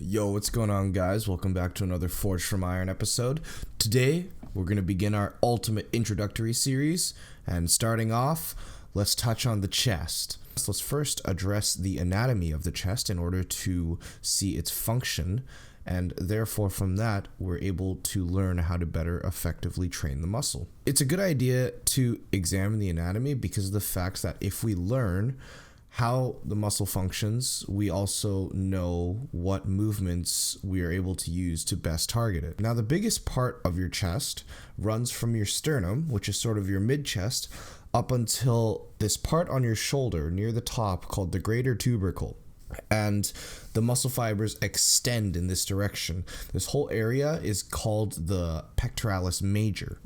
Yo, what's going on, guys? Welcome back to another Forged from Iron episode. Today, we're going to begin our ultimate introductory series, and starting off, let's touch on the chest. So let's first address the anatomy of the chest in order to see its function, and therefore from that, we're able to learn how to better effectively train the muscle. It's a good idea to examine the anatomy because of the fact that if we learn how the muscle functions, we also know what movements we are able to use to best target it. Now, the biggest part of your chest runs from your sternum, which is sort of your mid-chest, up until this part on your shoulder near the top called the greater tubercle. And the muscle fibers extend in this direction. This whole area is called the pectoralis major.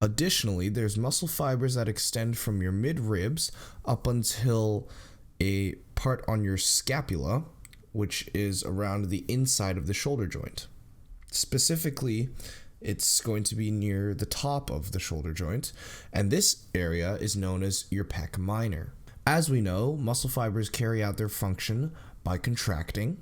Additionally, there's muscle fibers that extend from your mid-ribs up until a part on your scapula, which is around the inside of the shoulder joint. Specifically, it's going to be near the top of the shoulder joint, and this area is known as your pec minor. As we know, muscle fibers carry out their function by contracting.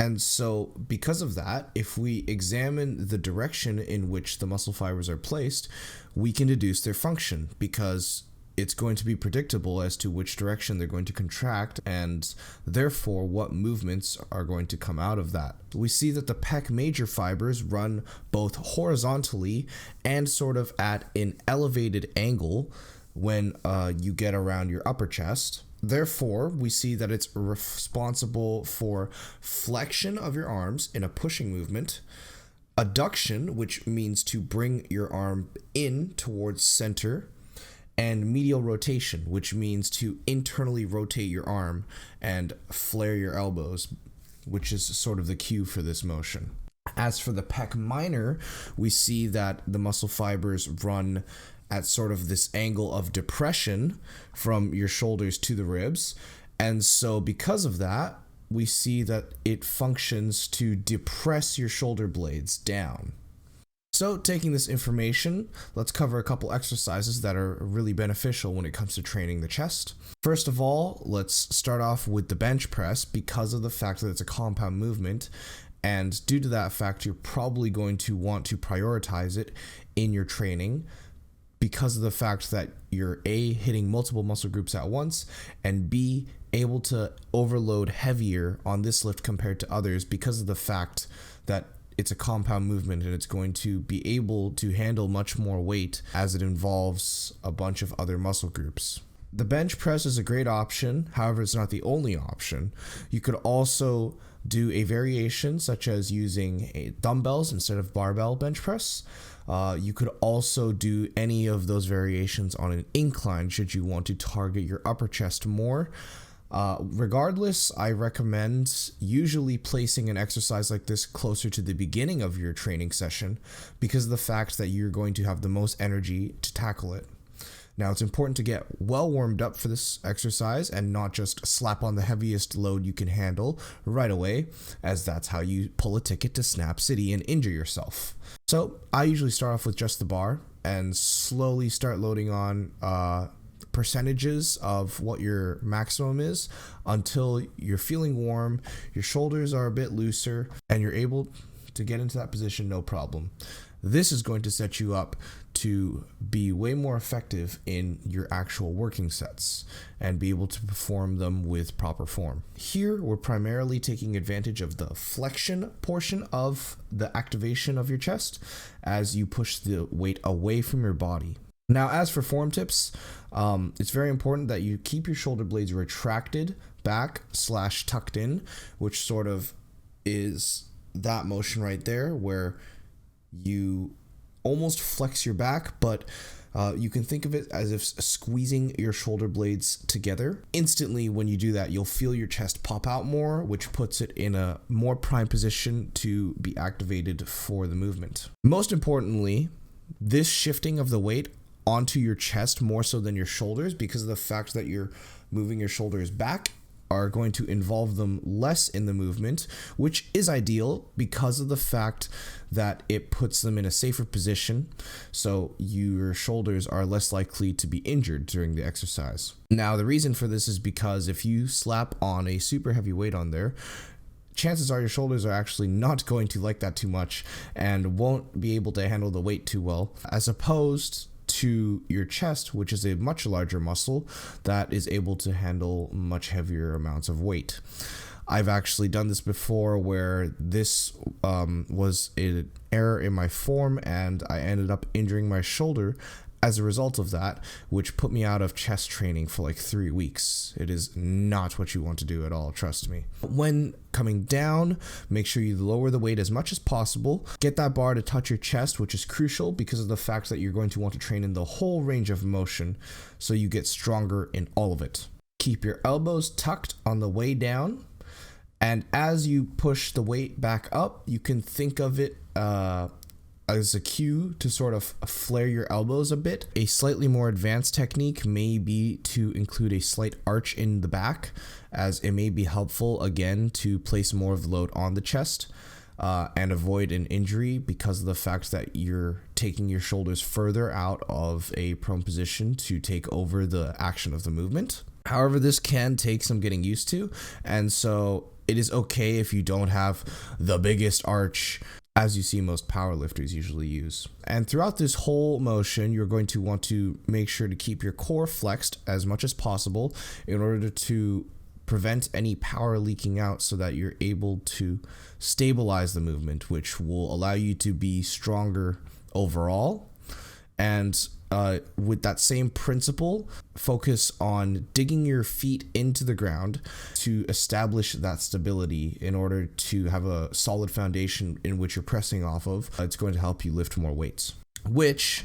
And so because of that, if we examine the direction in which the muscle fibers are placed, we can deduce their function because it's going to be predictable as to which direction they're going to contract and therefore what movements are going to come out of that. We see that the Pec Major fibers run both horizontally and sort of at an elevated angle when you get around your upper chest. Therefore, we see that it's responsible for flexion of your arms in a pushing movement, adduction, which means to bring your arm in towards center, and medial rotation, which means to internally rotate your arm and flare your elbows, which is sort of the cue for this motion. As for the pec minor, we see that the muscle fibers run at sort of this angle of depression from your shoulders to the ribs. And so because of that, we see that it functions to depress your shoulder blades down. So taking this information, let's cover a couple exercises that are really beneficial when it comes to training the chest. First of all, let's start off with the bench press because of the fact that it's a compound movement. And due to that fact, you're probably going to want to prioritize it in your training because of the fact that you're A, hitting multiple muscle groups at once, and B, able to overload heavier on this lift compared to others because of the fact that it's a compound movement and it's going to be able to handle much more weight as it involves a bunch of other muscle groups. The bench press is a great option, however, it's not the only option. You could also do a variation such as using dumbbells instead of barbell bench press. You could also do any of those variations on an incline should you want to target your upper chest more. Regardless, I recommend usually placing an exercise like this closer to the beginning of your training session because of the fact that you're going to have the most energy to tackle it. Now, it's important to get well warmed up for this exercise and not just slap on the heaviest load you can handle right away, as that's how you pull a ticket to Snap City and injure yourself. So I usually start off with just the bar and slowly start loading on percentages of what your maximum is until you're feeling warm, your shoulders are a bit looser, and you're able to get into that position no problem. This is going to set you up to be way more effective in your actual working sets and be able to perform them with proper form. Here, we're primarily taking advantage of the flexion portion of the activation of your chest as you push the weight away from your body. Now, as for form tips, it's very important that you keep your shoulder blades retracted back / tucked in, which sort of is that motion right there where you almost flex your back, but you can think of it as if squeezing your shoulder blades together. Instantly, when you do that, you'll feel your chest pop out more, which puts it in a more prime position to be activated for the movement. Most importantly, this shifting of the weight onto your chest more so than your shoulders, because of the fact that you're moving your shoulders back, are going to involve them less in the movement, which is ideal because of the fact that it puts them in a safer position, so your shoulders are less likely to be injured during the exercise. Now, the reason for this is because if you slap on a super heavy weight on there, chances are your shoulders are actually not going to like that too much and won't be able to handle the weight too well, as opposed to your chest, which is a much larger muscle that is able to handle much heavier amounts of weight. I've actually done this before where this was an error in my form, and I ended up injuring my shoulder as a result of that, which put me out of chest training for like 3 weeks. It is not what you want to do at all, trust me. When coming down, make sure you lower the weight as much as possible. Get that bar to touch your chest, which is crucial because of the fact that you're going to want to train in the whole range of motion so you get stronger in all of it. Keep your elbows tucked on the way down, and as you push the weight back up, you can think of it as a cue to sort of flare your elbows a bit. A slightly more advanced technique may be to include a slight arch in the back, as it may be helpful, again, to place more of the load on the chest and avoid an injury because of the fact that you're taking your shoulders further out of a prone position to take over the action of the movement. However, this can take some getting used to, and so it is okay if you don't have the biggest arch, as you see most powerlifters usually use. And throughout this whole motion, you're going to want to make sure to keep your core flexed as much as possible in order to prevent any power leaking out so that you're able to stabilize the movement, which will allow you to be stronger overall. And with that same principle, focus on digging your feet into the ground to establish that stability in order to have a solid foundation in which you're pressing off of. It's going to help you lift more weights, which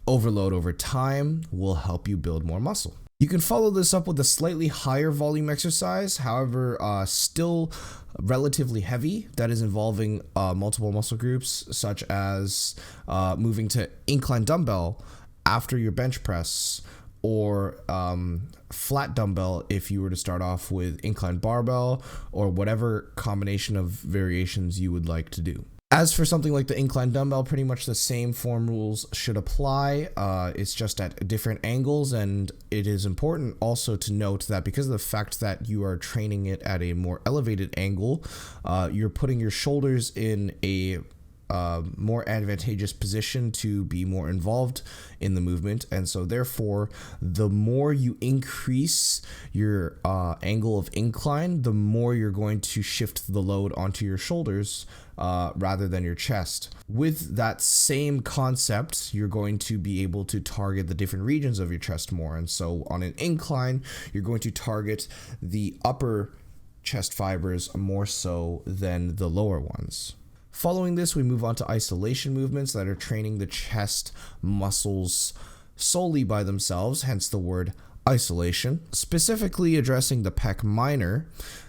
overload over time will help you build more muscle. You can follow this up with a slightly higher volume exercise, however, still relatively heavy, that is involving multiple muscle groups, such as moving to incline dumbbell after your bench press, or flat dumbbell if you were to start off with incline barbell, or whatever combination of variations you would like to do. As for something like the incline dumbbell, pretty much the same form rules should apply. It's just at different angles, and it is important also to note that because of the fact that you are training it at a more elevated angle, you're putting your shoulders in a more advantageous position to be more involved in the movement, and so therefore the more you increase your angle of incline, the more you're going to shift the load onto your shoulders rather than your chest. With that same concept, you're going to be able to target the different regions of your chest more, and so on an incline you're going to target the upper chest fibers more so than the lower ones. Following this, we move on to isolation movements that are training the chest muscles solely by themselves, hence the word isolation. Specifically addressing the Pec Minor,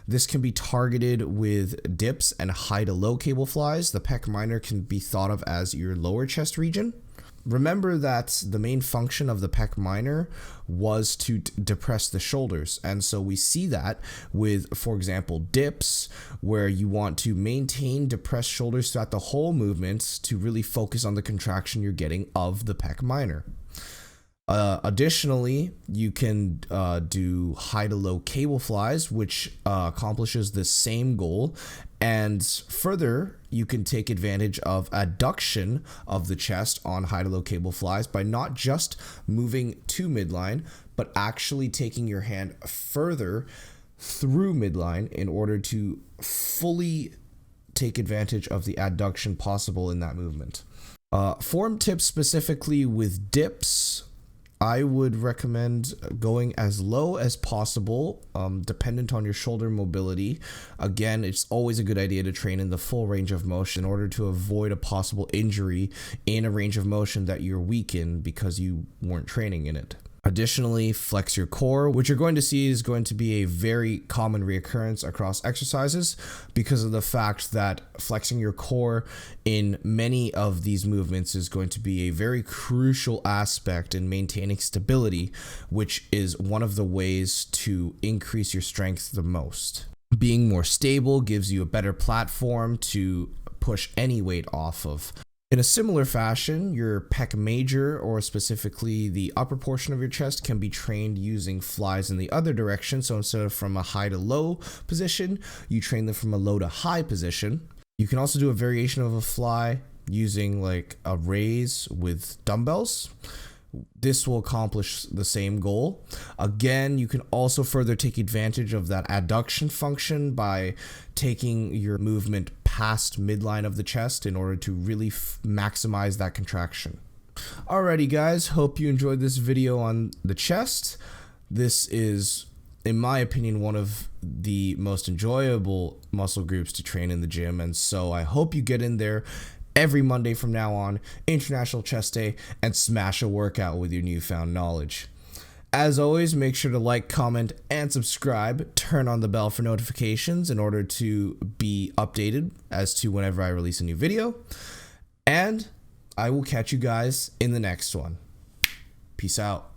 this can be targeted with dips and high to low cable flies. The Pec Minor can be thought of as your lower chest region. Remember that the main function of the Pec Minor was to depress the shoulders, and so we see that with, for example, dips, where you want to maintain depressed shoulders throughout the whole movement to really focus on the contraction you're getting of the Pec Minor. Additionally, you can do high to low cable flies, which accomplishes the same goal. And further, you can take advantage of adduction of the chest on high to low cable flies by not just moving to midline, but actually taking your hand further through midline in order to fully take advantage of the adduction possible in that movement. Form tips specifically with dips, I would recommend going as low as possible, dependent on your shoulder mobility. Again, it's always a good idea to train in the full range of motion in order to avoid a possible injury in a range of motion that you're weak in because you weren't training in it. Additionally, flex your core, which you're going to see is going to be a very common reoccurrence across exercises because of the fact that flexing your core in many of these movements is going to be a very crucial aspect in maintaining stability, which is one of the ways to increase your strength the most. Being more stable gives you a better platform to push any weight off of. In a similar fashion, your pec major, or specifically the upper portion of your chest, can be trained using flies in the other direction. So instead of from a high to low position, you train them from a low to high position. You can also do a variation of a fly using like a raise with dumbbells. This will accomplish the same goal. Again, you can also further take advantage of that adduction function by taking your movement past midline of the chest in order to really maximize that contraction. Alrighty guys, hope you enjoyed this video on the chest. This is, in my opinion, one of the most enjoyable muscle groups to train in the gym, and so I hope you get in there every Monday from now on, International Chest Day, and smash a workout with your newfound knowledge. As always, make sure to like, comment, and subscribe. Turn on the bell for notifications in order to be updated as to whenever I release a new video. And I will catch you guys in the next one. Peace out.